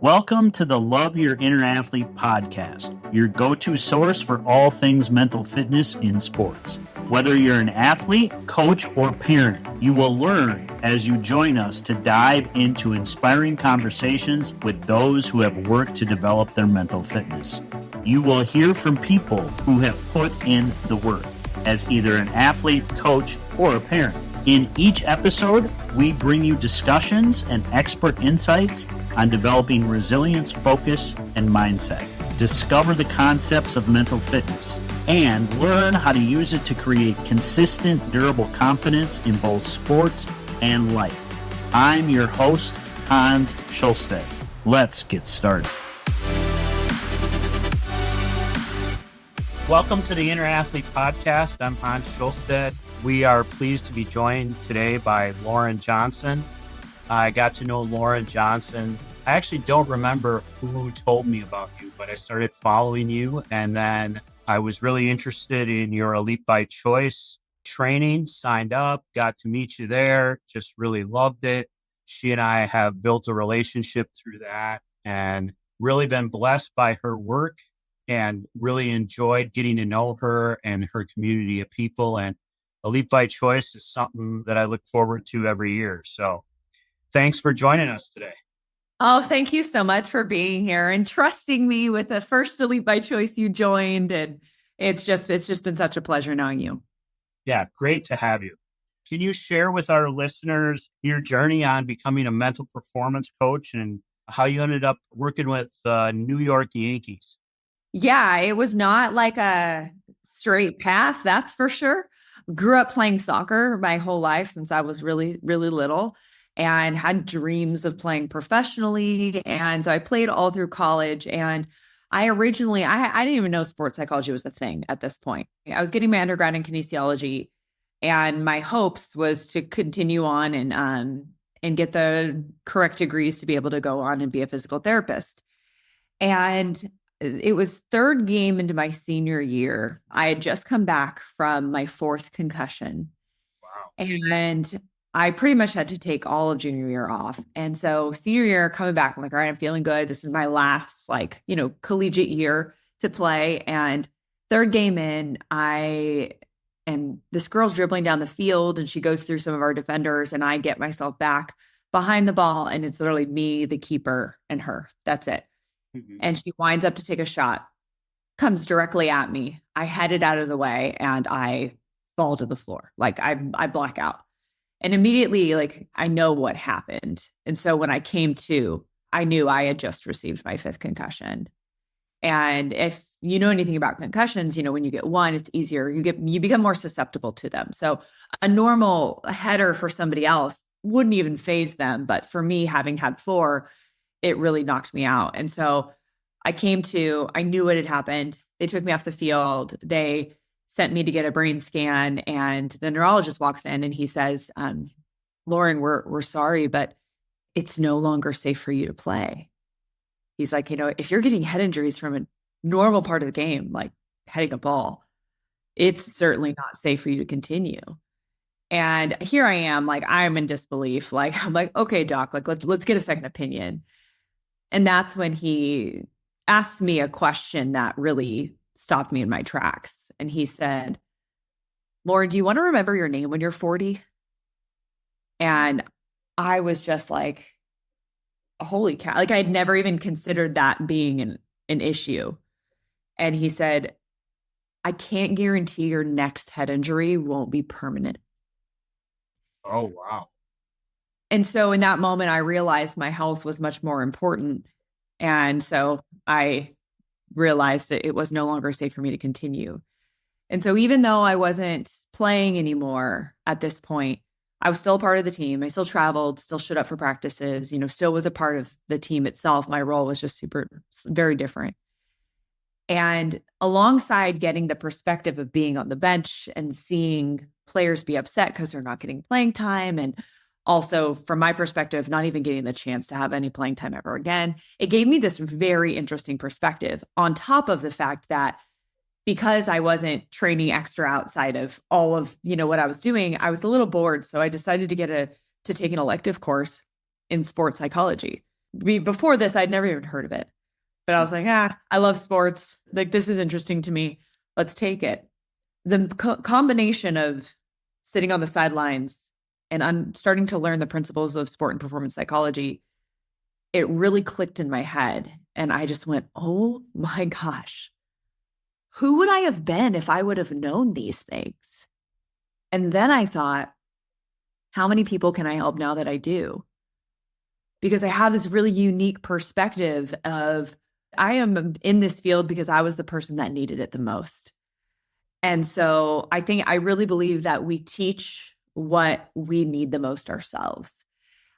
Welcome to the Love Your Inner Athlete podcast, your go-to source for all things mental fitness in sports. Whether you're an athlete, coach, or parent, you will learn as you join us to dive into inspiring conversations with those who have worked to develop their mental fitness. You will hear from people who have put in the work as either an athlete, coach, or a parent. In each episode, we bring you discussions and expert insights on developing resilience, focus, and mindset. Discover the concepts of mental fitness and learn how to use it to create consistent, durable confidence in both sports and life. I'm your host, Hans Schulstead. Let's get started. Welcome to the Inner Athlete Podcast. I'm Hans Schulstead. We are pleased to be joined today by Lauren Johnson. I got to know Lauren Johnson. I actually don't remember who told me about you, but I started following you, and then I was really interested in your Elite by Choice training, signed up, got to meet you there, just really loved it. She and I have built a relationship through that and really been blessed by her work and really enjoyed getting to know her and her community of people. And Elite by Choice is something that I look forward to every year. So thanks for joining us today. Oh, thank you so much for being here and trusting me with the first Elite by Choice you joined. And it's just been such a pleasure knowing you. Yeah, great to have you. Can you share with our listeners your journey on becoming a mental performance coach and how you ended up working with New York Yankees? Yeah, it was not like a straight path, that's for sure. Grew up playing soccer my whole life since I was really, really little and had dreams of playing professionally. And so I played all through college. And I didn't even know sports psychology was a thing at this point. I was getting my undergrad in kinesiology, and my hopes was to continue on and get the correct degrees to be able to go on and be a physical therapist. And it was third game into my senior year. I had just come back from my fourth concussion. Wow. And I pretty much had to take all of junior year off. And so senior year coming back, I'm like, all right, I'm feeling good. This is my last collegiate year to play. And third game in, this girl's dribbling down the field and she goes through some of our defenders, and I get myself back behind the ball, and it's literally me, the keeper, and her. That's it. Mm-hmm. And she winds up to take a shot, comes directly at me. I head it out of the way and I fall to the floor. Like I black out. And immediately, I know what happened. And so when I came to, I knew I had just received my fifth concussion. And if you know anything about concussions, when you get one, it's easier. You become more susceptible to them. So a normal header for somebody else wouldn't even faze them. But for me, having had four, it really knocked me out. And so I knew what had happened. They took me off the field. They sent me to get a brain scan, and the neurologist walks in and he says, Lauren, we're sorry, but it's no longer safe for you to play. He's like, if you're getting head injuries from a normal part of the game, like heading a ball, it's certainly not safe for you to continue. And here I am, I'm in disbelief. I'm like, okay, doc, let's get a second opinion. And that's when he asked me a question that really stopped me in my tracks. And he said, Lauren, do you want to remember your name when you're 40? And I was just like, holy cow. I had never even considered that being an issue. And he said, I can't guarantee your next head injury won't be permanent. Oh, wow. And so in that moment, I realized my health was much more important. And so I realized that it was no longer safe for me to continue. And so even though I wasn't playing anymore at this point, I was still a part of the team. I still traveled, still showed up for practices, still was a part of the team itself. My role was just very different. And alongside getting the perspective of being on the bench and seeing players be upset because they're not getting playing time, and also from my perspective, not even getting the chance to have any playing time ever again, it gave me this very interesting perspective on top of the fact that because I wasn't training extra outside of all of, what I was doing, I was a little bored. So I decided to take an elective course in sports psychology. before this, I'd never even heard of it. But I was like, I love sports. Like, this is interesting to me. Let's take it. The combination of sitting on the sidelines and I'm starting to learn the principles of sport and performance psychology, it really clicked in my head. And I just went, oh my gosh, who would I have been if I would have known these things? And then I thought, how many people can I help now that I do? Because I have this really unique perspective of I am in this field because I was the person that needed it the most. And so I really believe that we teach what we need the most ourselves.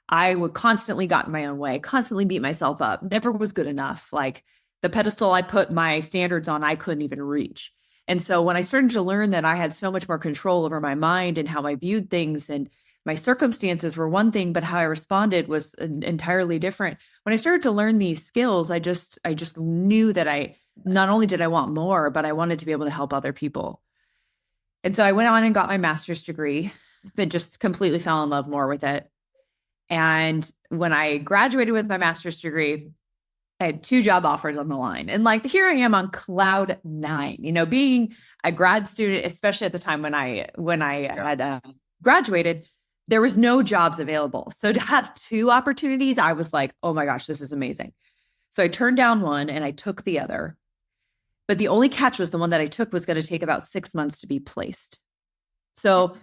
I would constantly got in my own way, constantly beat myself up, never was good enough. Like the pedestal I put my standards on, I couldn't even reach. And so when I started to learn that I had so much more control over my mind and how I viewed things and my circumstances were one thing, but how I responded was entirely different. When I started to learn these skills, I just knew that I not only did I want more, but I wanted to be able to help other people. And so I went on and got my master's degree, but just completely fell in love more with it. And when I graduated with my master's degree, I had 2 job offers on the line. And like, here I am on cloud 9, being a grad student, especially at the time when I had graduated, there was no jobs available. So to have 2 opportunities, I was like, oh my gosh, this is amazing. So I turned down one and I took the other. But the only catch was the one that I took was going to take about 6 months to be placed. So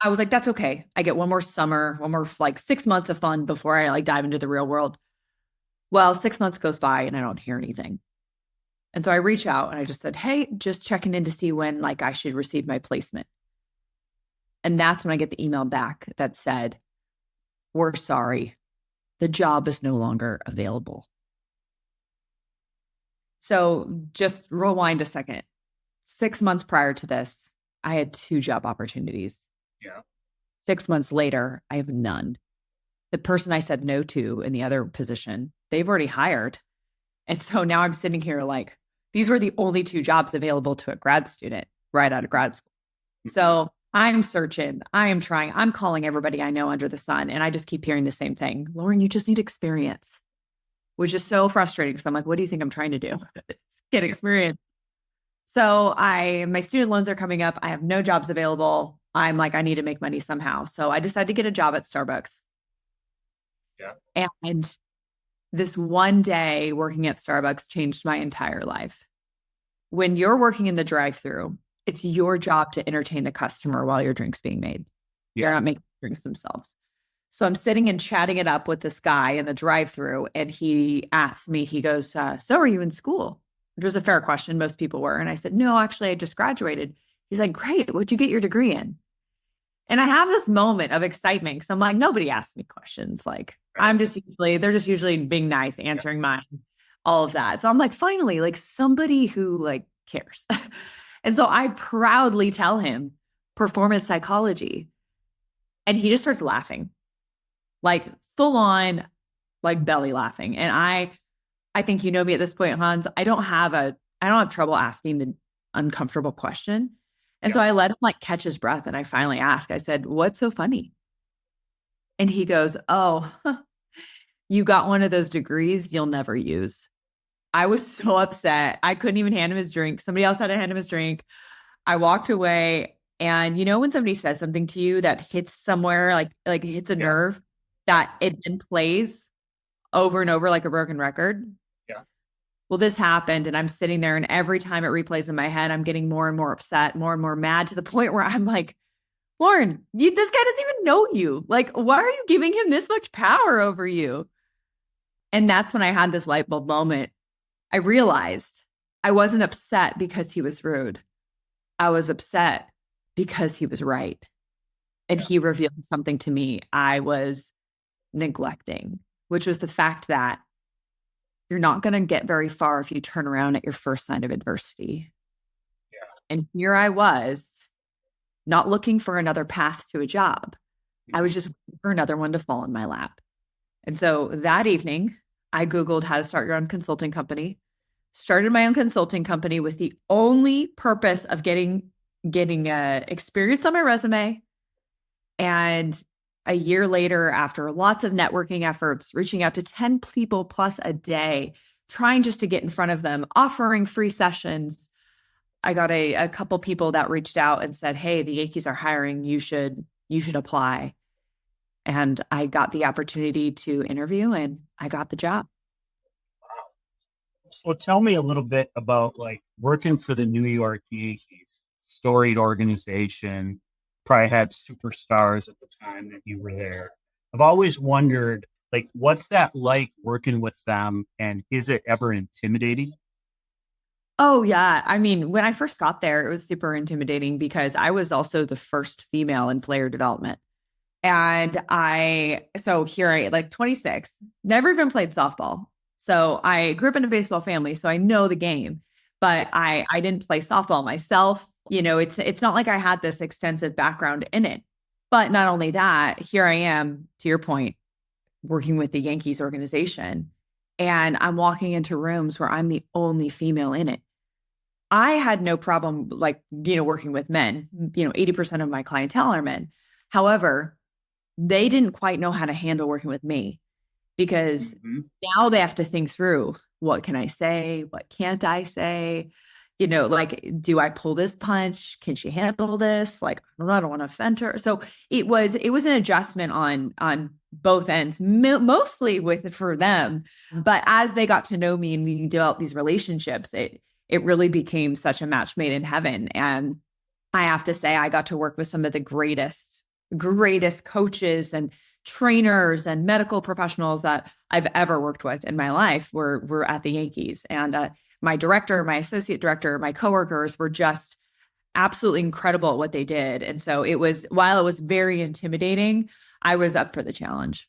I was like, that's okay. I get one more summer, one more like 6 months of fun before I like dive into the real world. Well, 6 months goes by and I don't hear anything. And so I reach out and I just said, hey, just checking in to see when like I should receive my placement. And that's when I get the email back that said, we're sorry, the job is no longer available. So just rewind a second. 6 months prior to this, I had 2 job opportunities. Yeah. 6 months later, I have none. The person I said no to in the other position, they've already hired. And so now I'm sitting here like, these were the only 2 jobs available to a grad student right out of grad school. So I'm searching, I am trying, I'm calling everybody I know under the sun. And I just keep hearing the same thing. Lauren, you just need experience, which is so frustrating. Because I'm like, what do you think I'm trying to do? Get experience. So my student loans are coming up. I have no jobs available. I'm like, I need to make money somehow. So I decided to get a job at Starbucks. Yeah. And this one day working at Starbucks changed my entire life. When you're working in the drive-thru, it's your job to entertain the customer while your drink's being made. Yeah. They're not making drinks themselves. So I'm sitting and chatting it up with this guy in the drive-thru, and he asked me, he goes, so are you in school? Which was a fair question. Most people were. And I said, no, actually, I just graduated. He's like, great. What'd you get your degree in? And I have this moment of excitement because I'm like, nobody asked me questions. Like, they're just usually being nice, answering mine, all of that. So I'm like, finally, like somebody who like cares. And so I proudly tell him performance psychology. And he just starts laughing, like full on, like belly laughing. And I think you know me at this point, Hans. I don't have trouble asking the uncomfortable question. And so I let him like catch his breath. And I finally asked, I said, what's so funny? And he goes, oh, you got one of those degrees you'll never use. I was so upset. I couldn't even hand him his drink. Somebody else had to hand him his drink. I walked away. And when somebody says something to you that hits somewhere, like hits a nerve, that it then plays over and over like a broken record. Yeah. Well, this happened and I'm sitting there and every time it replays in my head, I'm getting more and more upset, more and more mad to the point where I'm like, Lauren, this guy doesn't even know you. Like, why are you giving him this much power over you? And that's when I had this light bulb moment. I realized I wasn't upset because he was rude. I was upset because he was right. And he revealed something to me I was neglecting, which was the fact that you're not going to get very far if you turn around at your first sign of adversity. Yeah. And here I was, not looking for another path to a job. I was just waiting for another one to fall in my lap. And so that evening, I Googled how to start your own consulting company, started my own consulting company with the only purpose of getting experience on my resume and A year later, after lots of networking efforts, reaching out to 10 people plus a day, trying just to get in front of them, offering free sessions, I got a couple people that reached out and said, "Hey, the Yankees are hiring. You should apply." And I got the opportunity to interview and I got the job. So tell me a little bit about like working for the New York Yankees, storied organization, probably had superstars at the time that you were there. I've always wondered, like, what's that like working with them, and is it ever intimidating? Oh, yeah. I mean, when I first got there, it was super intimidating because I was also the first female in player development. And so here I like 26, never even played softball. So I grew up in a baseball family, so I know the game, but I didn't play softball myself. It's not like I had this extensive background in it. But not only that, here I am, to your point, working with the Yankees organization, and I'm walking into rooms where I'm the only female in it. I had no problem like, working with men. 80% of my clientele are men. However, they didn't quite know how to handle working with me because now they have to think through, what can I say? What can't I say? Like, do I pull this punch? Can she handle this? Like, I don't want to offend her. So it was an adjustment on both ends, mostly for them. But as they got to know me and we developed these relationships, it really became such a match made in heaven. And I have to say, I got to work with some of the greatest coaches and trainers and medical professionals that I've ever worked with in my life were at the Yankees. And my director, my associate director, my coworkers were just absolutely incredible at what they did. And so while it was very intimidating, I was up for the challenge.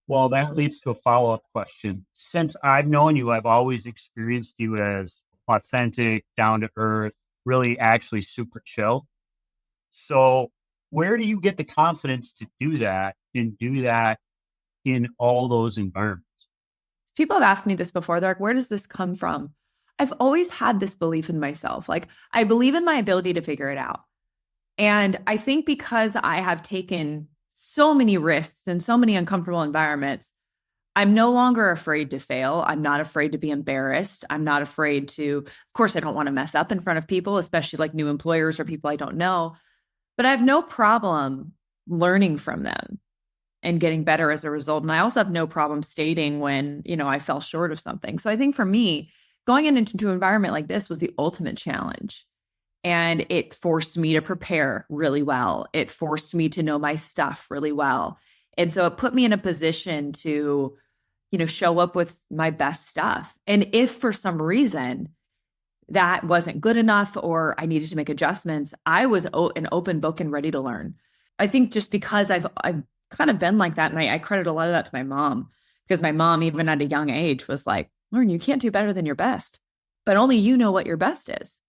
Well, that leads to a follow-up question. Since I've known you, I've always experienced you as authentic, down to earth, really actually super chill. So where do you get the confidence to do that and do that in all those environments? People have asked me this before. They're like, where does this come from? I've always had this belief in myself. Like, I believe in my ability to figure it out. And I think because I have taken so many risks in so many uncomfortable environments, I'm no longer afraid to fail. I'm not afraid to be embarrassed. I'm not afraid of course, I don't want to mess up in front of people, especially like new employers or people I don't know, but I have no problem learning from them and getting better as a result. And I also have no problem stating when, I fell short of something. So I think for me, going into an environment like this was the ultimate challenge. And it forced me to prepare really well. It forced me to know my stuff really well. And so it put me in a position to, show up with my best stuff. And if for some reason that wasn't good enough or I needed to make adjustments, I was an open book and ready to learn. I think just because I've kind of been like that, and I credit a lot of that to my mom, because my mom, even at a young age, was like, "Lauren, you can't do better than your best, but only you know what your best is."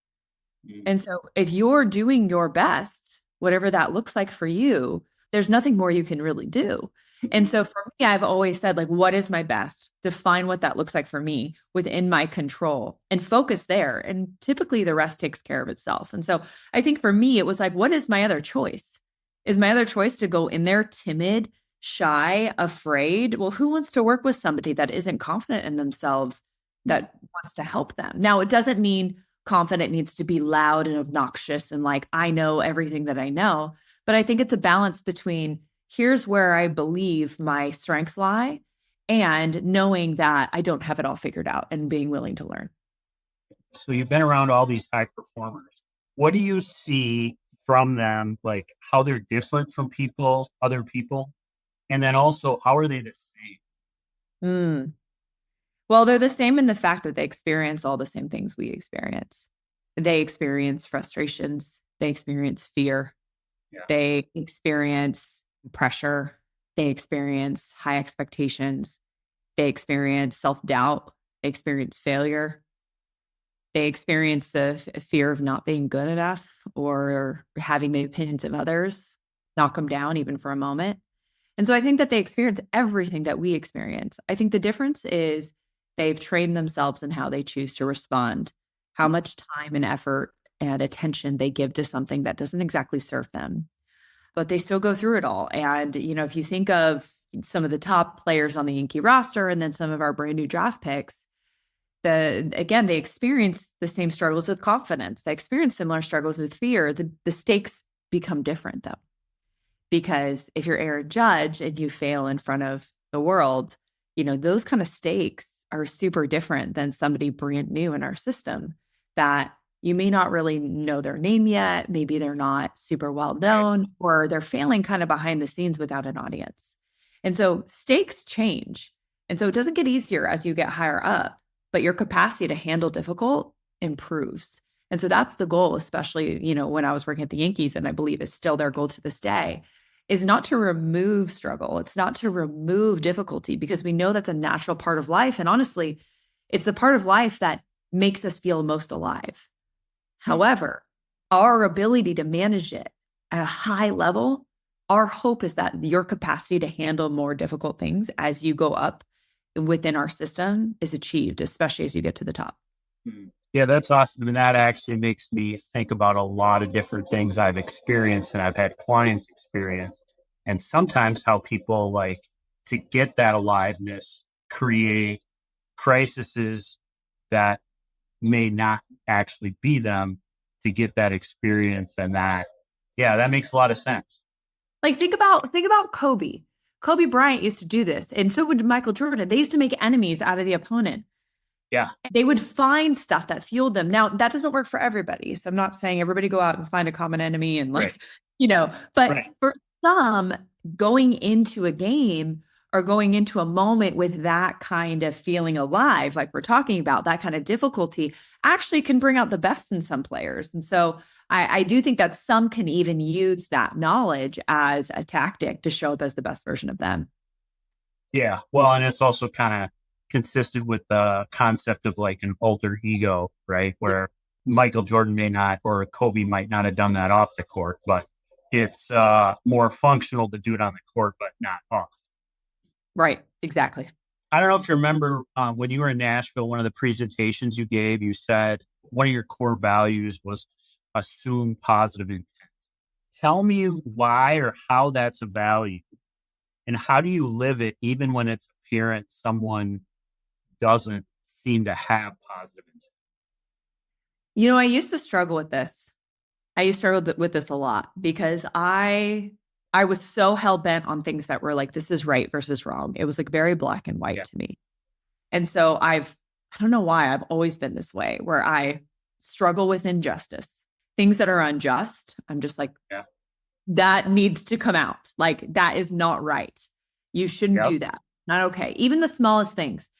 And so if you're doing your best, whatever that looks like for you, there's nothing more you can really do. And so for me, I've always said, like, what is my best? Define what that looks like for me within my control and focus there. And typically the rest takes care of itself. And so I think for me, it was like, what is my other choice? Is my other choice to go in there timid, shy, afraid? Well, who wants to work with somebody that isn't confident in themselves, that wants to help them? Now, it doesn't mean confident needs to be loud and obnoxious and like, I know everything that I know. But I think it's a balance between here's where I believe my strengths lie and knowing that I don't have it all figured out and being willing to learn. So you've been around all these high performers. What do you see from them, like how they're different from other people? And then also, how are they the same? Mm. Well, they're the same in the fact that they experience all the same things we experience. They experience frustrations. They experience fear. Yeah. They experience pressure. They experience high expectations. They experience self-doubt. They experience failure. They experience the fear of not being good enough or having the opinions of others knock them down even for a moment. And so I think that they experience everything that we experience. I think the difference is they've trained themselves in how they choose to respond, how much time and effort and attention they give to something that doesn't exactly serve them. but they still go through it all. And, if you think of some of the top players on the Yankee roster and then some of our brand new draft picks, they experience the same struggles with confidence. They experience similar struggles with fear. The stakes become different though, because if you're Aaron Judge and you fail in front of the world, those kind of stakes are super different than somebody brand new in our system that you may not really know their name yet. Maybe they're not super well known, or they're failing kind of behind the scenes without an audience. And so stakes change. And so it doesn't get easier as you get higher up, but your capacity to handle difficult improves. And so that's the goal, especially, when I was working at the Yankees, and I believe is still their goal to this day, is not to remove struggle. It's not to remove difficulty, because we know that's a natural part of life. And honestly, it's the part of life that makes us feel most alive. However, our ability to manage it at a high level, our hope is that your capacity to handle more difficult things as you go up within our system is achieved, especially as you get to the top. Yeah, that's awesome. And that actually makes me think about a lot of different things I've experienced and I've had clients experience. And sometimes how people like to get that aliveness, create crises that may not actually be them to get that experience. And that makes a lot of sense. Like think about Kobe. Kobe Bryant used to do this, and so would Michael Jordan. They used to make enemies out of the opponent. Yeah. They would find stuff that fueled them. Now, that doesn't work for everybody. So I'm not saying everybody go out and find a common enemy and but for some, going into a game or going into a moment with that kind of feeling alive, like we're talking about, that kind of difficulty actually can bring out the best in some players. And so I do think that some can even use that knowledge as a tactic to show up as the best version of them. Yeah. Well, and it's also kind of consistent with the concept of like an alter ego, right? Where Michael Jordan may not, or Kobe might not have done that off the court, but it's more functional to do it on the court, but not off. Right. Exactly. I don't know if you remember when you were in Nashville, one of the presentations you gave, you said one of your core values was assume positive intent. Tell me why or how that's a value, and how do you live it even when it's apparent someone doesn't seem to have positive intent? I used to struggle with this. I used to struggle with this a lot because I was so hell-bent on things that were like, this is right versus wrong. It was like very black and white to me. And so I don't know why I've always been this way, where I struggle with injustice. Things that are unjust, I'm just like, that needs to come out. Like, that is not right. You shouldn't do that. Not okay. Even the smallest things.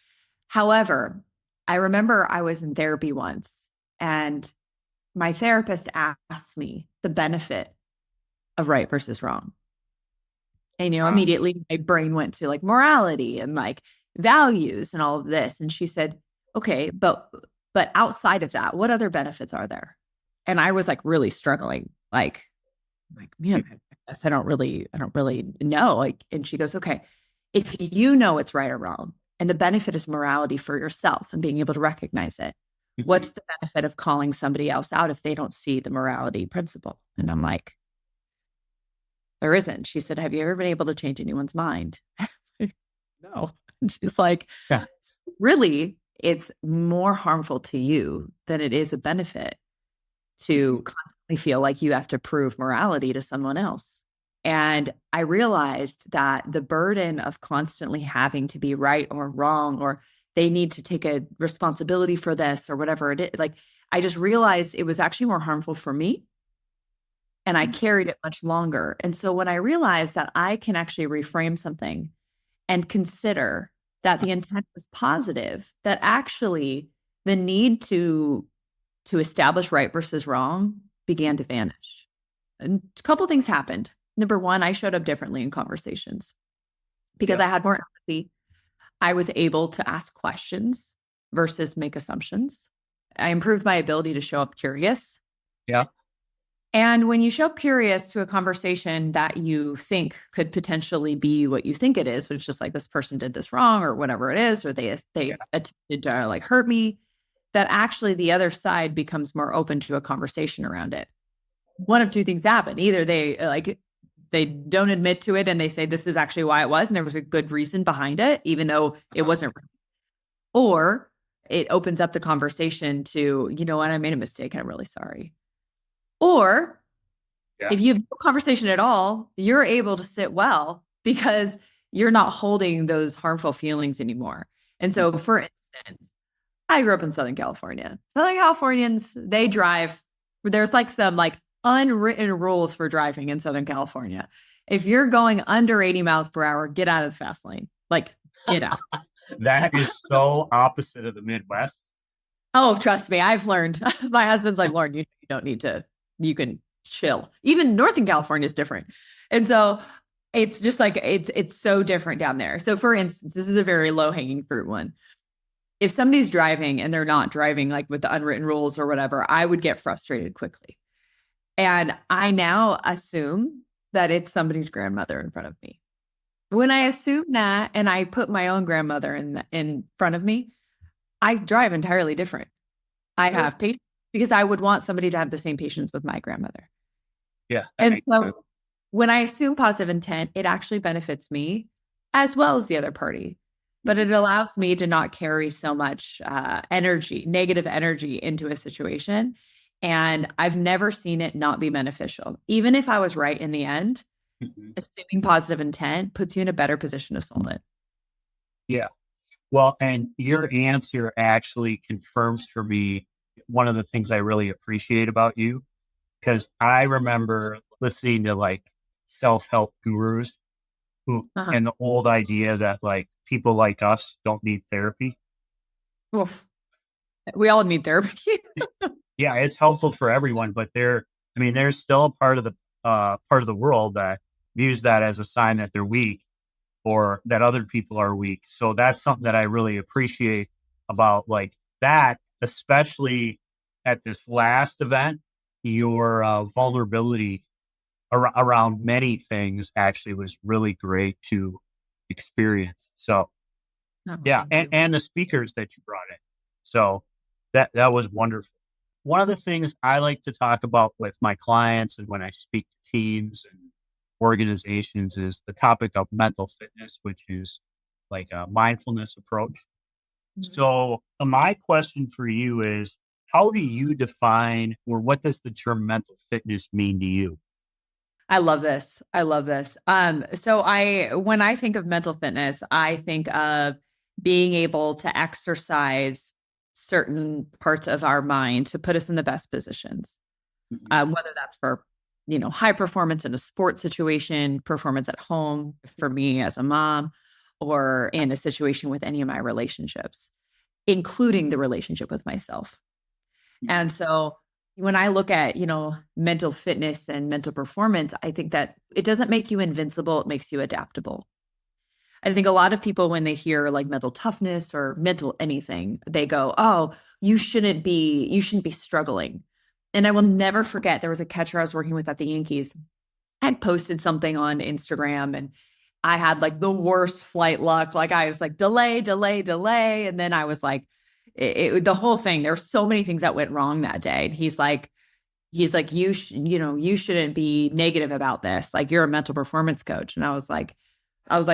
However, I remember I was in therapy once, and my therapist asked me the benefit of right versus wrong. And, immediately my brain went to like morality and like values and all of this. And she said, okay, but outside of that, what other benefits are there? And I was like really struggling, like, man, I guess I don't really know. Like, and she goes, okay, if you know it's right or wrong, and the benefit is morality for yourself and being able to recognize it, what's the benefit of calling somebody else out if they don't see the morality principle? And I'm like, there isn't. She said, have you ever been able to change anyone's mind? No. And she's like, really, it's more harmful to you than it is a benefit to constantly feel like you have to prove morality to someone else. And I realized that the burden of constantly having to be right or wrong, or they need to take a responsibility for this or whatever it is, like, I just realized it was actually more harmful for me. And I carried it much longer. And so when I realized that I can actually reframe something and consider that the intent was positive, that actually the need to establish right versus wrong began to vanish. And a couple of things happened. Number one, I showed up differently in conversations because I had more empathy. I was able to ask questions versus make assumptions. I improved my ability to show up curious. Yeah. And when you show up curious to a conversation that you think could potentially be what you think it is, which is just like, this person did this wrong or whatever it is, or they attempted to like hurt me, that actually the other side becomes more open to a conversation around it. One of two things happen. Either they they don't admit to it and they say this is actually why it was and there was a good reason behind it, even though it wasn't. Or it opens up the conversation to, you know what, I made a mistake. I'm really sorry. Or if you have no conversation at all, you're able to sit well because you're not holding those harmful feelings anymore. And so, for instance, I grew up in Southern California. Southern Californians, they drive. There's like some like unwritten rules for driving in Southern California. If you're going under 80 miles per hour, get out of the fast lane. Like, get out. That is so opposite of the Midwest. Oh, trust me, I've learned. My husband's like, Lauren, you don't need to, you can chill. Even Northern California is different. And so it's just like, it's so different down there. So for instance, this is a very low hanging fruit one. If somebody's driving and they're not driving like with the unwritten rules or whatever, I would get frustrated quickly. And I now assume that it's somebody's grandmother in front of me. When I assume that and I put my own grandmother in front of me, I drive entirely different. I have patience because I would want somebody to have the same patience with my grandmother. Yeah. And so when I assume positive intent, it actually benefits me as well as the other party. But it allows me to not carry so much negative energy into a situation. And I've never seen it not be beneficial. Even if I was right in the end, assuming positive intent puts you in a better position to solve it. Yeah. Well, and your answer actually confirms for me one of the things I really appreciate about you, because I remember listening to like self-help gurus who, and the old idea that like people like us don't need therapy. Oof. We all need therapy. Yeah, it's helpful for everyone, but there's still a part of the world that views that as a sign that they're weak or that other people are weak. So that's something that I really appreciate about like that, especially at this last event, your vulnerability around many things actually was really great to experience. So and the speakers that you brought in. So that was wonderful. One of the things I like to talk about with my clients and when I speak to teams and organizations is the topic of mental fitness, which is like a mindfulness approach. Mm-hmm. So my question for you is, how do you define, or what does the term mental fitness mean to you? I love this. So when I think of mental fitness, I think of being able to exercise certain parts of our mind to put us in the best positions, whether that's for, high performance in a sports situation, performance at home for me as a mom, or in a situation with any of my relationships, including the relationship with myself. And so when I look at, mental fitness and mental performance, I think that it doesn't make you invincible. It makes you adaptable. I think a lot of people, when they hear like mental toughness or mental anything, they go, oh, you shouldn't be struggling. And I will never forget, there was a catcher I was working with at the Yankees. I had posted something on Instagram and I had like the worst flight luck. Like I was like, delay. And then I was like, the whole thing, there were so many things that went wrong that day. And he's like, you shouldn't be negative about this. Like you're a mental performance coach. And I was like,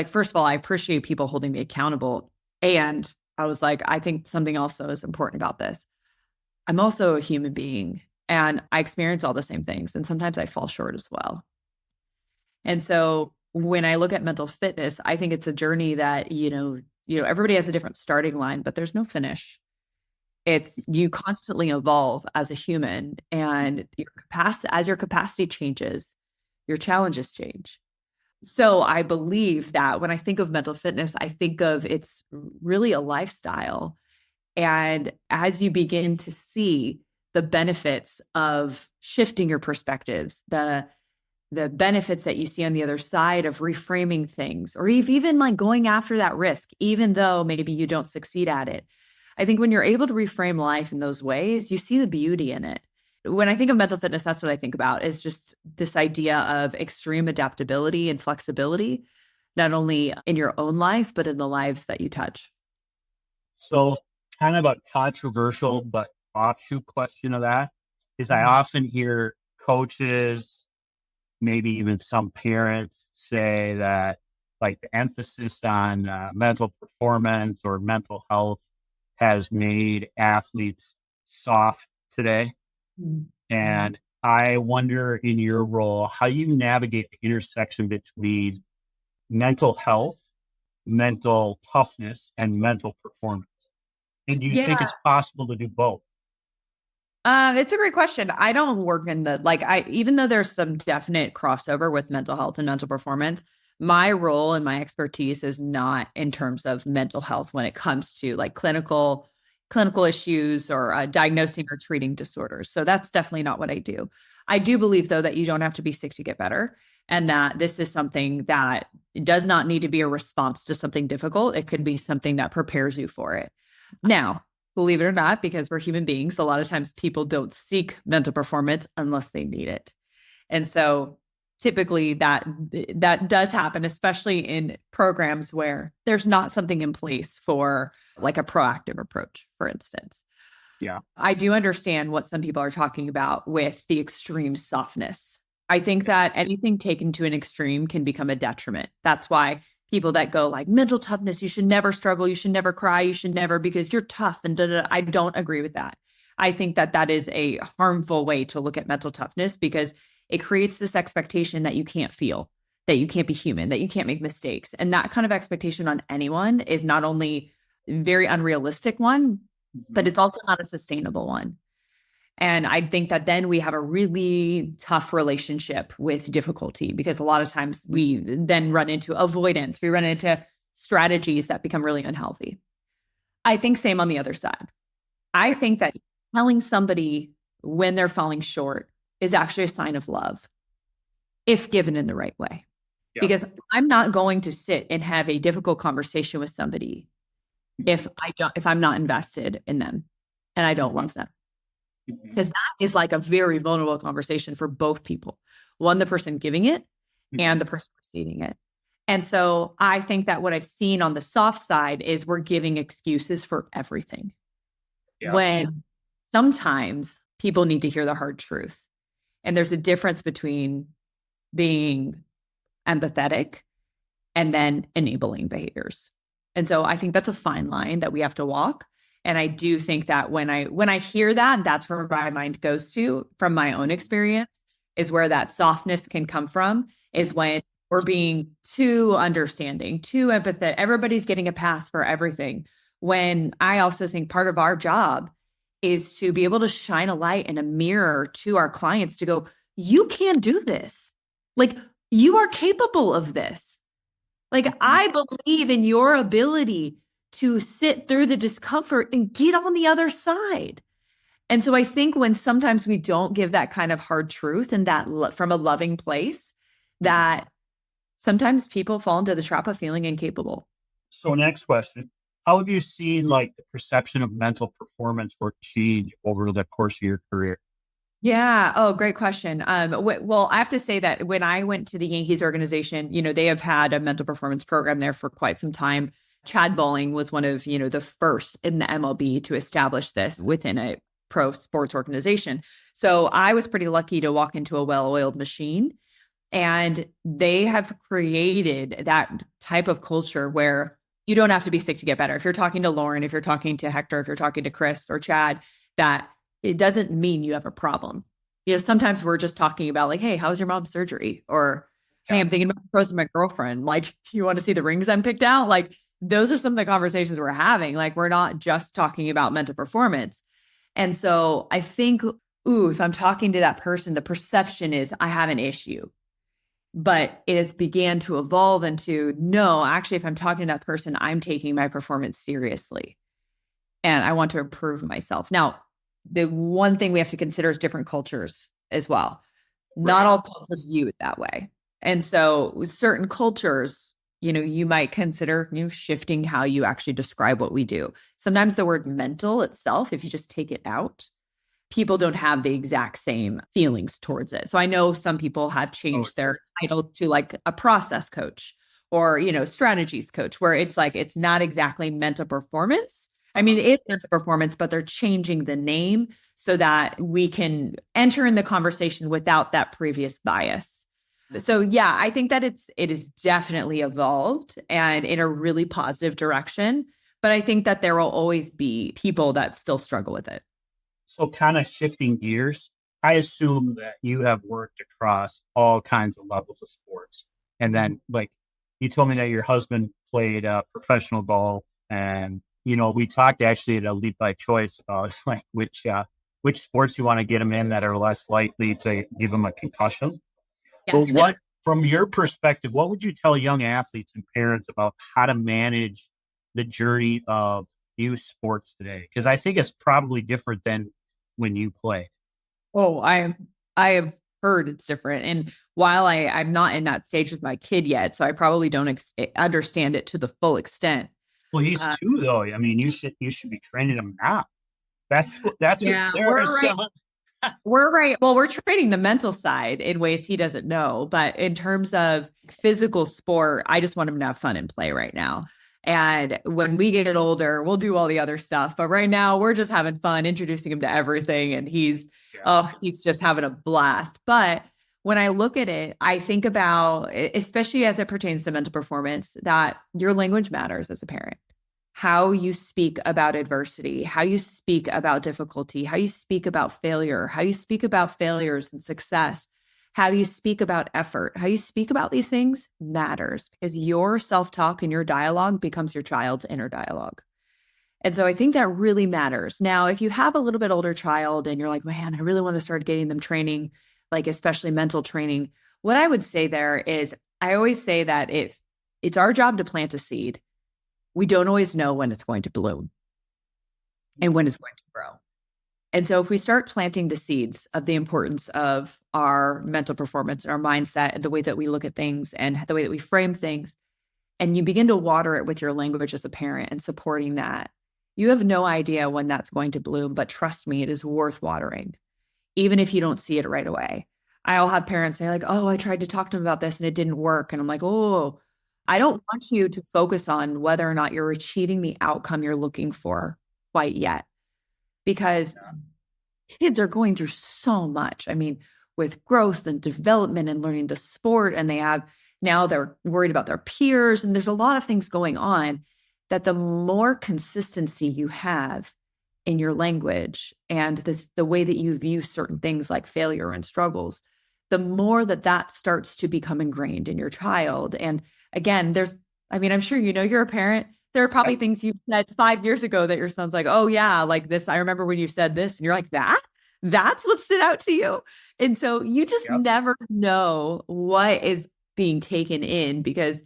first of all, I appreciate people holding me accountable. And I was like, I think something also is important about this. I'm also a human being and I experience all the same things. And sometimes I fall short as well. And so when I look at mental fitness, I think it's a journey that, everybody has a different starting line, but there's no finish. It's you constantly evolve as a human, and as your capacity changes, your challenges change. So I believe that when I think of mental fitness, I think of it's really a lifestyle. And as you begin to see the benefits of shifting your perspectives, the benefits that you see on the other side of reframing things, or even like going after that risk, even though maybe you don't succeed at it. I think when you're able to reframe life in those ways, you see the beauty in it. When I think of mental fitness, that's what I think about, is just this idea of extreme adaptability and flexibility, not only in your own life, but in the lives that you touch. So kind of a controversial but offshoot question of that is I often hear coaches maybe even some parents say that like the emphasis on mental performance or mental health has made athletes soft today. Mm-hmm. And I wonder in your role, how you navigate the intersection between mental health, mental toughness, and mental performance. And do you think Yeah. it's possible to do both? It's a great question. I don't work in even though there's some definite crossover with mental health and mental performance, my role and my expertise is not in terms of mental health when it comes to like clinical issues or diagnosing or treating disorders. So that's definitely not what I do. I do believe though that you don't have to be sick to get better, and that this is something that does not need to be a response to something difficult. It could be something that prepares you for it. Now, believe it or not, because we're human beings, a lot of times people don't seek mental performance unless they need it. And so typically that does happen, especially in programs where there's not something in place for like a proactive approach, for instance. Yeah. I do understand what some people are talking about with the extreme softness. I think that anything taken to an extreme can become a detriment. That's why people that go like mental toughness, you should never struggle, you should never cry, you should never because you're tough and da, da, da. I don't agree with that. I think that that is a harmful way to look at mental toughness because it creates this expectation that you can't feel, that you can't be human, that you can't make mistakes. And that kind of expectation on anyone is not only a very unrealistic one, but it's also not a sustainable one. And I think that then we have a really tough relationship with difficulty because a lot of times we then run into avoidance. We run into strategies that become really unhealthy. I think same on the other side. I think that telling somebody when they're falling short is actually a sign of love if given in the right way. Yeah. Because I'm not going to sit and have a difficult conversation with somebody if I'm not invested in them and I don't love them. Because that is like a very vulnerable conversation for both people. One, the person giving it and the person receiving it. And so I think that what I've seen on the soft side is we're giving excuses for everything. Yeah. When sometimes people need to hear the hard truth. And there's a difference between being empathetic and then enabling behaviors. And so I think that's a fine line that we have to walk. And I do think that when I hear that, that's where my mind goes to from my own experience, is where that softness can come from, is when we're being too understanding, too empathetic. Everybody's getting a pass for everything. When I also think part of our job is to be able to shine a light and a mirror to our clients to go, you can do this. Like, you are capable of this. Like, I believe in your ability to sit through the discomfort and get on the other side. And so I think when sometimes we don't give that kind of hard truth and that from a loving place, that sometimes people fall into the trap of feeling incapable. So next question, how have you seen like the perception of mental performance or change over the course of your career? Yeah. Oh, great question. Well, I have to say that when I went to the Yankees organization, they have had a mental performance program there for quite some time. Chad Bowling was one of, the first in the MLB to establish this within a pro sports organization. So I was pretty lucky to walk into a well-oiled machine, and they have created that type of culture where you don't have to be sick to get better. If you're talking to Lauren, if you're talking to Hector, if you're talking to Chris or Chad, that it doesn't mean you have a problem. Sometimes we're just talking about like, hey, how's your mom's surgery? Or, hey, I'm thinking about proposing to my girlfriend. Like, you want to see the rings I'm picked out? Like, those are some of the conversations we're having. Like, we're not just talking about mental performance. And so I think, if I'm talking to that person, the perception is I have an issue. But it has began to evolve into, no, actually, if I'm talking to that person, I'm taking my performance seriously. And I want to improve myself. Now, the one thing we have to consider is different cultures as well. Right. Not all cultures view it that way. And so with certain cultures, you might consider, shifting how you actually describe what we do. Sometimes the word mental itself, if you just take it out, people don't have the exact same feelings towards it. So I know some people have changed their title to like a process coach or, strategies coach, where it's like, it's not exactly mental performance. I mean, it's mental performance, but they're changing the name so that we can enter in the conversation without that previous bias. So yeah, I think that it is definitely evolved and in a really positive direction. But I think that there will always be people that still struggle with it. So kind of shifting gears, I assume that you have worked across all kinds of levels of sports. And then like you told me that your husband played professional golf, and we talked actually at Elite by Choice about like which sports you want to get him in that are less likely to give him a concussion. Yeah. But what, from your perspective, what would you tell young athletes and parents about how to manage the journey of youth sports today? Because I think it's probably different than when you played. Oh, I have heard it's different. And while I'm not in that stage with my kid yet, so I probably don't understand it to the full extent. Well, he's two though. I mean, you should be training him now. That's what Yeah, there's we're right. We're right. Well, we're training the mental side in ways he doesn't know. But in terms of physical sport, I just want him to have fun and play right now. And when we get older, we'll do all the other stuff. But right now, we're just having fun, introducing him to everything. And he's just having a blast. But when I look at it, I think about, especially as it pertains to mental performance, that your language matters as a parent. How you speak about adversity, how you speak about difficulty, how you speak about failure, how you speak about failures and success, how you speak about effort, how you speak about these things matters, because your self-talk and your dialogue becomes your child's inner dialogue. And so I think that really matters. Now, if you have a little bit older child and you're like, man, I really want to start getting them training, like especially mental training, what I would say there is, I always say that if it's our job to plant a seed, we don't always know when it's going to bloom and when it's going to grow. And so if we start planting the seeds of the importance of our mental performance, our mindset, and the way that we look at things and the way that we frame things, and you begin to water it with your language as a parent and supporting that, you have no idea when that's going to bloom, but trust me, it is worth watering, even if you don't see it right away. I'll have parents say like, oh, I tried to talk to them about this and it didn't work. And I'm like, oh, I don't want you to focus on whether or not you're achieving the outcome you're looking for quite yet, because kids are going through so much. I mean, with growth and development and learning the sport, and now they're worried about their peers, and there's a lot of things going on, that the more consistency you have in your language and the way that you view certain things like failure and struggles, the more that starts to become ingrained in your child. And again, I'm sure you're a parent. There are probably things you've said 5 years ago that your son's like, oh yeah, like this. I remember when you said this, and you're like, that's what stood out to you. And so you just never know what is being taken in, because,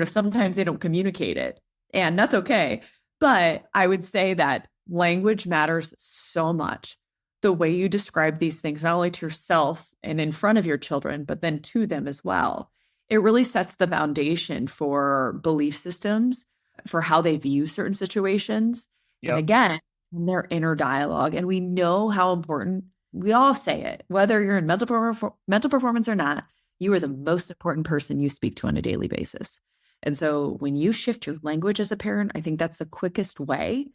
sometimes they don't communicate it, and that's okay. But I would say that language matters so much. The way you describe these things, not only to yourself and in front of your children, but then to them as well. It really sets the foundation for belief systems, for how they view certain situations. Yep. And again, their inner dialogue. And we know how important, we all say it, whether you're in mental performance or not, you are the most important person you speak to on a daily basis. And so when you shift your language as a parent, I think that's the quickest way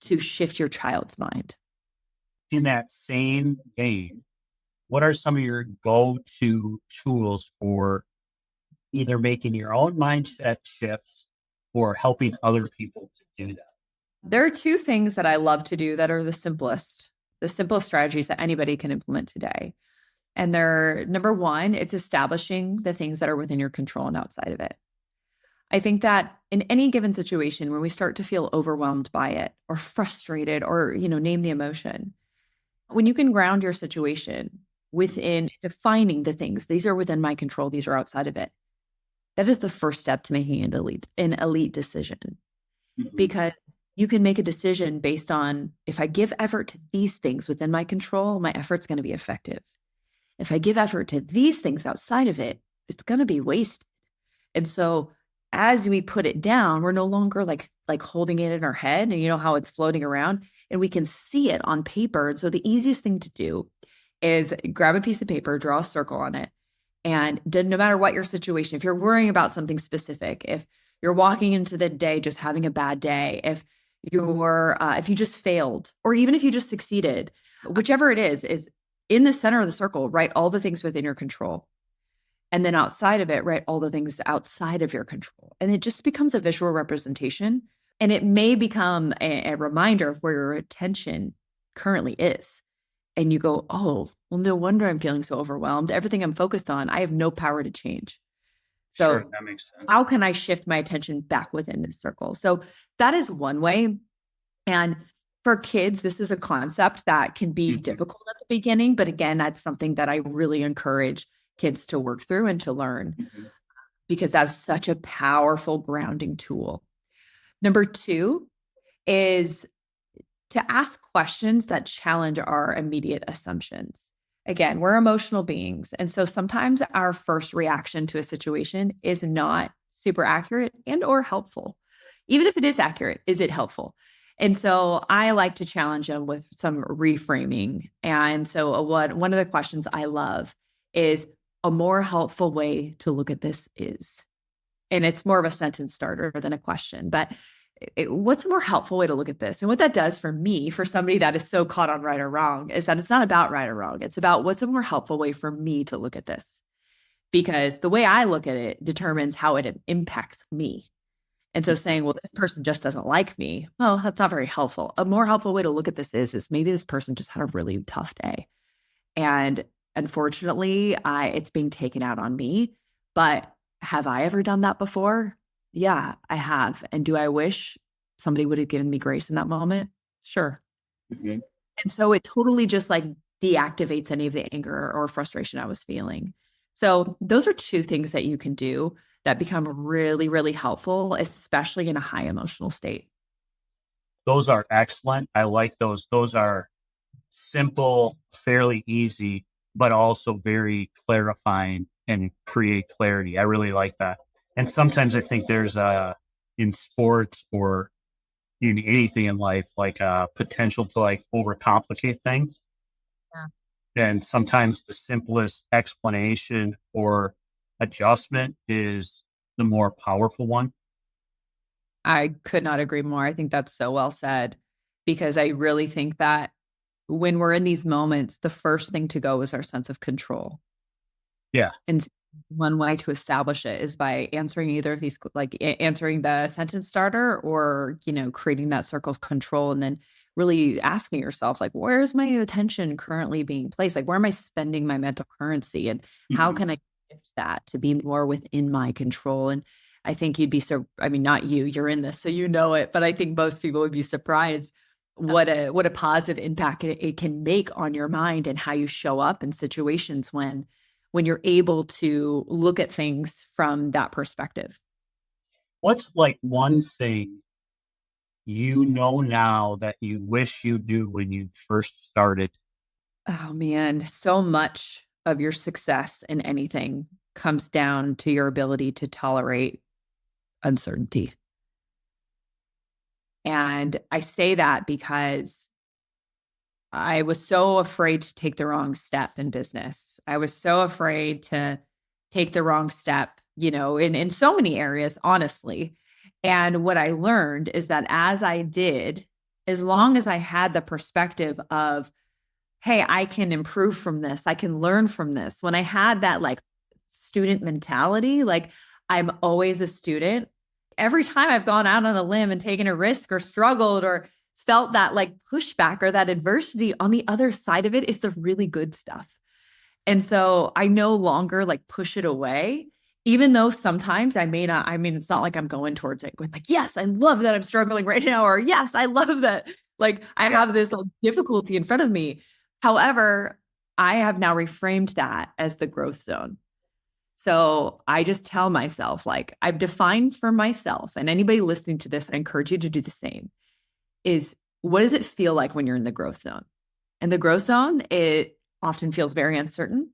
to shift your child's mind. In that same vein, what are some of your go-to tools for either making your own mindset shifts or helping other people to do that? There are two things that I love to do that are the simplest strategies that anybody can implement today. And they're, number one, it's establishing the things that are within your control and outside of it. I think that in any given situation, when we start to feel overwhelmed by it or frustrated or, name the emotion, when you can ground your situation within defining the things, these are within my control, these are outside of it, that is the first step to making an elite decision. Mm-hmm. Because you can make a decision based on, if I give effort to these things within my control, my effort's going to be effective. If I give effort to these things outside of it, it's going to be wasted. And so as we put it down, we're no longer like holding it in our head, and how it's floating around, and we can see it on paper. And so the easiest thing to do is grab a piece of paper, draw a circle on it. And no matter what your situation, if you're worrying about something specific, if you're walking into the day just having a bad day, if you just failed, or even if you just succeeded, whichever it is in the center of the circle, write all the things within your control. And then outside of it, right, all the things outside of your control. And it just becomes a visual representation. And it may become a reminder of where your attention currently is. And you go, oh, well, no wonder I'm feeling so overwhelmed. Everything I'm focused on, I have no power to change. So Sure, that makes sense. how can I shift my attention back within this circle? So that is one way. And for kids, this is a concept that can be difficult at the beginning. But again, that's something that I really encourage kids to work through and to learn because that's such a powerful grounding tool. Number 2 is to ask questions that challenge our immediate assumptions. Again, we're emotional beings. And so sometimes our first reaction to a situation is not super accurate and or helpful. Even if it is accurate, is it helpful? And so I like to challenge them with some reframing. And so one of the questions I love is a more helpful way to look at this is, and it's more of a sentence starter than a question, but what's a more helpful way to look at this? And what that does for me, for somebody that is so caught on right or wrong, is that it's not about right or wrong. It's about what's a more helpful way for me to look at this. Because the way I look at it determines how it impacts me. And so saying, well, this person just doesn't like me, well, that's not very helpful. A more helpful way to look at this is maybe this person just had a really tough day. And unfortunately, it's being taken out on me. But have I ever done that before? Yeah, I have. And do I wish somebody would have given me grace in that moment? Sure. And so it totally just like deactivates any of the anger or frustration I was feeling. So those are 2 things that you can do that become really, really helpful, especially in a high emotional state. Those are excellent. I like those. Those are simple, fairly easy, but also very clarifying and create clarity. I really like that. And sometimes I think there's in sports or in anything in life, like a potential to like overcomplicate things. Yeah. And sometimes the simplest explanation or adjustment is the more powerful one. I could not agree more. I think that's so well said, because I really think that when we're in these moments, the first thing to go is our sense of control. Yeah. And one way to establish it is by answering either of these, like answering the sentence starter or, creating that circle of control, and then really asking yourself, like, where is my attention currently being placed? Like, where am I spending my mental currency? And how can I shift that to be more within my control? And I think you'd be not you, you're in this, so you know it, but I think most people would be surprised what a positive impact it can make on your mind and how you show up in situations when you're able to look at things from that perspective. What's like one thing now that you wish you knew when you first started? Oh man, so much of your success in anything comes down to your ability to tolerate uncertainty. And I say that because I was so afraid to take the wrong step in business. I was so afraid to take the wrong step, in so many areas, honestly. And what I learned is that as I did, as long as I had the perspective of, hey, I can improve from this, I can learn from this. When I had that like student mentality, like I'm always a student. Every time I've gone out on a limb and taken a risk or struggled or felt that like pushback or that adversity, on the other side of it is the really good stuff. And so I no longer like push it away, even though sometimes I may not, it's not like I'm going towards it going like, yes, I love that I'm struggling right now. Or yes, I love that. Like I have this like, difficulty in front of me. However, I have now reframed that as the growth zone. So I just tell myself, like I've defined for myself, and anybody listening to this, I encourage you to do the same, is what does it feel like when you're in the growth zone? And the growth zone, it often feels very uncertain.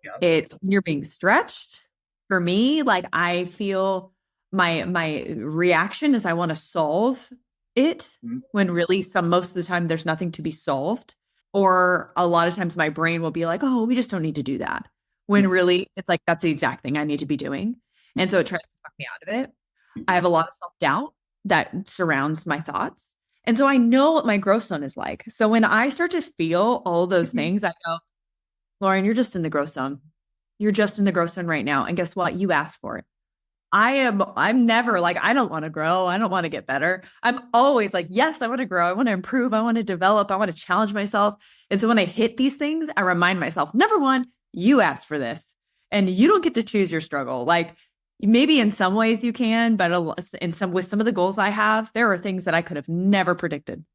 Yeah. It's when you're being stretched. For me, like I feel my reaction is I want to solve it when really most of the time there's nothing to be solved. Or a lot of times my brain will be like, oh, we just don't need to do that. When really it's like, that's the exact thing I need to be doing. And so it tries to fuck me out of it. I have a lot of self-doubt that surrounds my thoughts. And so I know what my growth zone is like. So when I start to feel all those things, I go, Lauren, you're just in the growth zone. You're just in the growth zone right now. And guess what? You asked for it. I'm never like, I don't want to grow. I don't want to get better. I'm always like, yes, I want to grow. I want to improve. I want to develop. I want to challenge myself. And so when I hit these things, I remind myself, number one, you asked for this and you don't get to choose your struggle. Like maybe in some ways you can, but with some of the goals I have, there are things that I could have never predicted.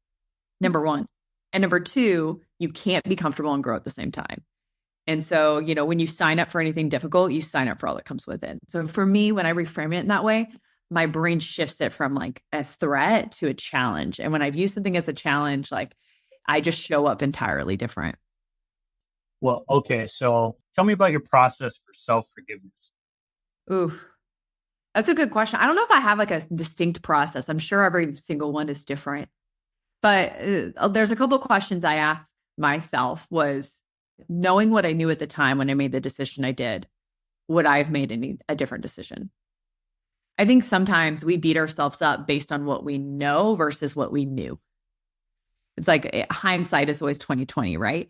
Number one. And number two, you can't be comfortable and grow at the same time. And so, when you sign up for anything difficult, you sign up for all that comes with it. So for me, when I reframe it in that way, my brain shifts it from like a threat to a challenge. And when I view something as a challenge, like I just show up entirely different. Well, okay. So tell me about your process for self-forgiveness. Ooh, that's a good question. I don't know if I have like a distinct process. I'm sure every single one is different. But there's a couple of questions I asked myself was, knowing what I knew at the time when I made the decision I did, would I have made a different decision? I think sometimes we beat ourselves up based on what we know versus what we knew. It's like hindsight is always 20/20, right?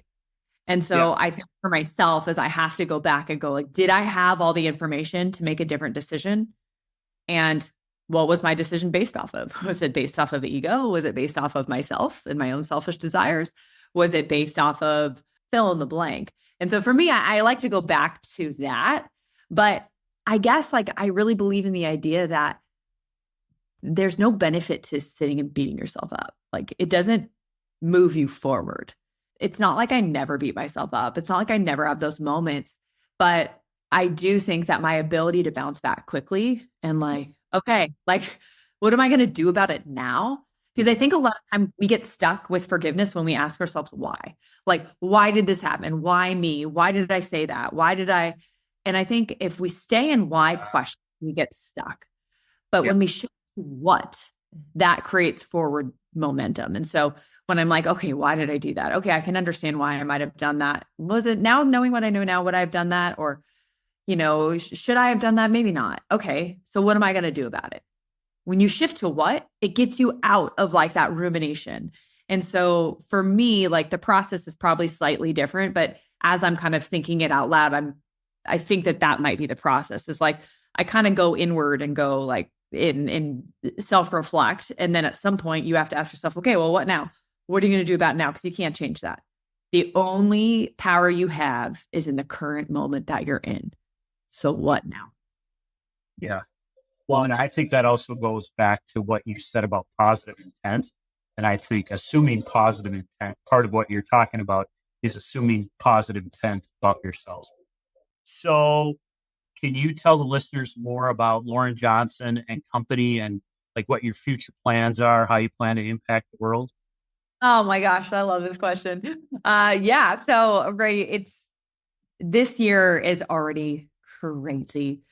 And so I think for myself is I have to go back and go like, did I have all the information to make a different decision? And what was my decision based off of? Was it based off of ego? Was it based off of myself and my own selfish desires? Was it based off of fill in the blank? And so for me, I like to go back to that. But I guess like I really believe in the idea that there's no benefit to sitting and beating yourself up. Like it doesn't move you forward. It's not like I never beat myself up. It's not like I never have those moments. But I do think that my ability to bounce back quickly and like, okay, like what am I going to do about it now? Because I think a lot of time we get stuck with forgiveness when we ask ourselves why. Like, why did this happen? Why me? Why did I say that? Why did I? And I think if we stay in why question, we get stuck. But when we shift to what, that creates forward momentum. And so when I'm like, okay, why did I do that? Okay, I can understand why I might have done that. Was it now knowing what I know now, would I have done that? Or, should I have done that? Maybe not. Okay, so what am I going to do about it? When you shift to what, it gets you out of like that rumination. And so for me, like the process is probably slightly different, but as I'm kind of thinking it out loud, I think that might be the process. It's like, I kind of go inward and go like in self-reflect. And then at some point you have to ask yourself, okay, well, what now? What are you going to do about it now? Because you can't change that. The only power you have is in the current moment that you're in. So what now? Yeah. Well, and I think that also goes back to what you said about positive intent. And I think assuming positive intent, part of what you're talking about is assuming positive intent about yourself. So can you tell the listeners more about Lauren Johnson and company and like what your future plans are, how you plan to impact the world? Oh my gosh, I love this question. So right, this year is already crazy.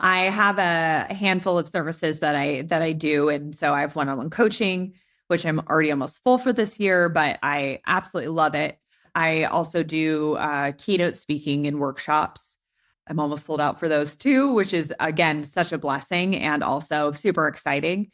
I have a handful of services that I do. And so I have one-on-one coaching, which I'm already almost full for this year, but I absolutely love it. I also do keynote speaking and workshops. I'm almost sold out for those too, which is again, such a blessing and also super exciting.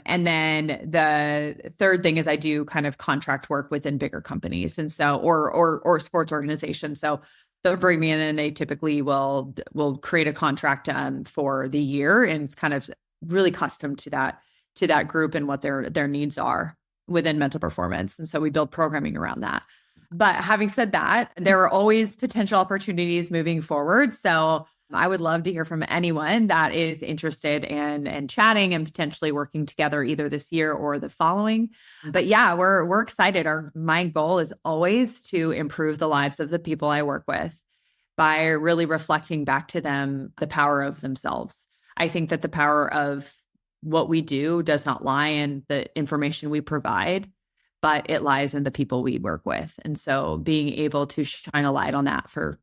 And then the third thing is I do kind of contract work within bigger companies. And so, or sports organizations. So they'll bring me in and they typically will create a contract for the year. And it's kind of really custom to that group and what their needs are within mental performance. And so we build programming around that. But having said that, there are always potential opportunities moving forward. So I would love to hear from anyone that is interested in chatting and potentially working together either this year or the following. But yeah, we're excited. My goal is always to improve the lives of the people I work with by really reflecting back to them the power of themselves. I think that the power of what we do does not lie in the information we provide, but it lies in the people we work with. And so being able to shine a light on that for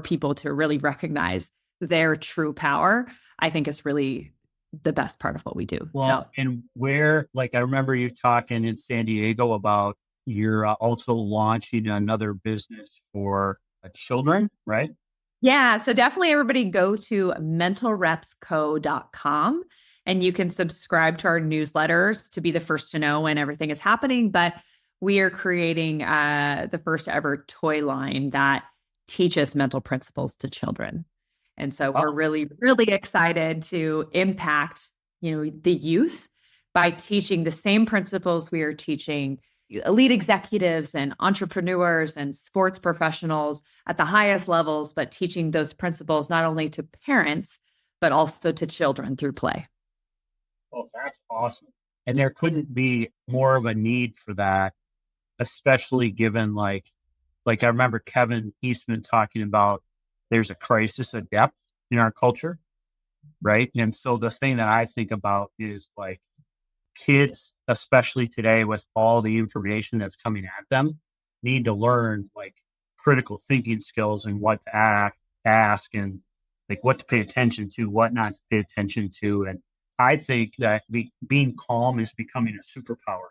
people to really recognize their true power, I think is really the best part of what we do. Well, and where, like, I remember you talking in San Diego about you're also launching another business for children, right? Yeah. So definitely everybody go to mentalrepsco.com and you can subscribe to our newsletters to be the first to know when everything is happening. But we are creating the first ever toy line that teaches mental principles to children. And so we're really, really excited to impact, the youth by teaching the same principles we are teaching elite executives and entrepreneurs and sports professionals at the highest levels, but teaching those principles not only to parents, but also to children through play. Oh, that's awesome. And there couldn't be more of a need for that, especially given like I remember Kevin Eastman talking about there's a crisis of depth in our culture, right? And so the thing that I think about is like kids, especially today with all the information that's coming at them, need to learn like critical thinking skills and what to ask and like what to pay attention to, what not to pay attention to. And I think that being calm is becoming a superpower.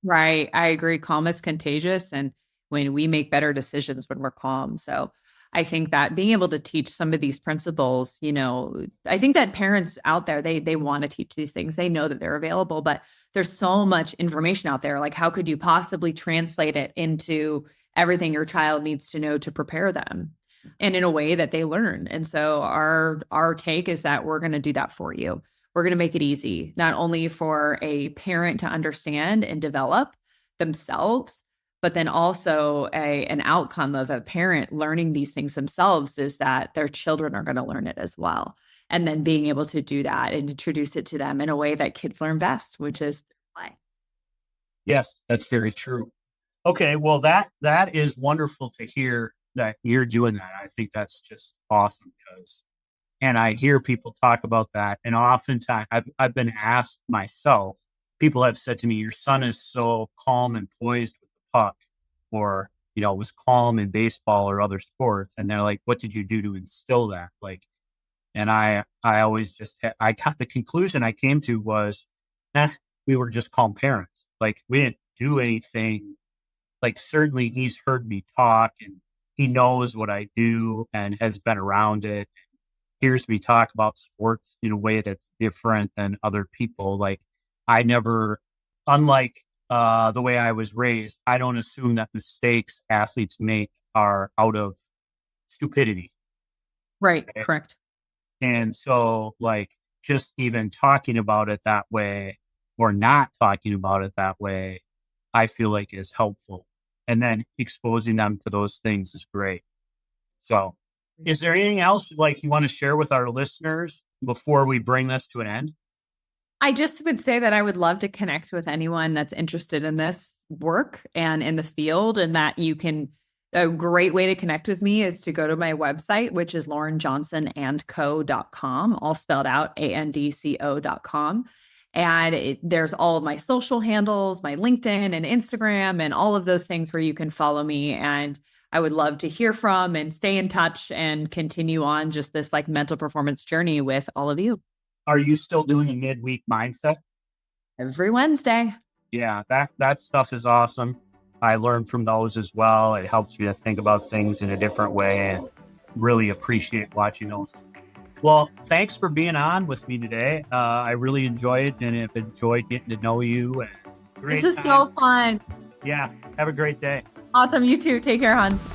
Right. I agree. Calm is contagious. And when we make better decisions when we're calm. So I think that being able to teach some of these principles, I think that parents out there, they want to teach these things. They know that they're available, but there's so much information out there. Like, how could you possibly translate it into everything your child needs to know to prepare them and in a way that they learn? And so our take is that we're going to do that for you. We're going to make it easy, not only for a parent to understand and develop themselves, but then also an outcome of a parent learning these things themselves is that their children are going to learn it as well. And then being able to do that and introduce it to them in a way that kids learn best, which is play. Yes, that's very true. Okay, well, that is wonderful to hear that you're doing that. I think that's just awesome and I hear people talk about that. And oftentimes I've been asked myself, people have said to me, your son is so calm and poised with the puck, or, was calm in baseball or other sports. And they're like, what did you do to instill that? Like, and I always the conclusion I came to was, we were just calm parents. Like, we didn't do anything. Like, certainly he's heard me talk and he knows what I do and has been around it. Hears me talk about sports in a way that's different than other people. Like, I never, unlike the way I was raised, I don't assume that mistakes athletes make are out of stupidity. Right. Okay? Correct. And so, like, just even talking about it that way or not talking about it that way, I feel like is helpful. And then exposing them to those things is great. So, is there anything else like you want to share with our listeners before we bring this to an end? I just would say that I would love to connect with anyone that's interested in this work and in the field, and that a great way to connect with me is to go to my website, which is laurenjohnsonandco.com, all spelled out, ANDCO.com. And there's all of my social handles, my LinkedIn and Instagram, and all of those things where you can follow me. And I would love to hear from and stay in touch and continue on just this like mental performance journey with all of you. Are you still doing the midweek mindset? Every Wednesday. Yeah, that stuff is awesome. I learned from those as well. It helps me to think about things in a different way and really appreciate watching those. Well, thanks for being on with me today. I really enjoyed it and have enjoyed getting to know you. And this is so fun. Yeah, have a great day. Awesome. You too. Take care, Hans.